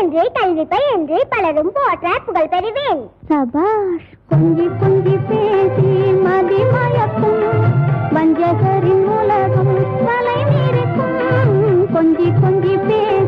என்று கல்வி பயின்று பலரும் போற்ற புகழ் பெறுவேன். சபாஷ். கொஞ்சி கொஞ்சி பேசி மதி மயக்கும் வஞ்சகரின் உலகம் தலை மீறிக்கும். கொஞ்சி கொஞ்சி பேசி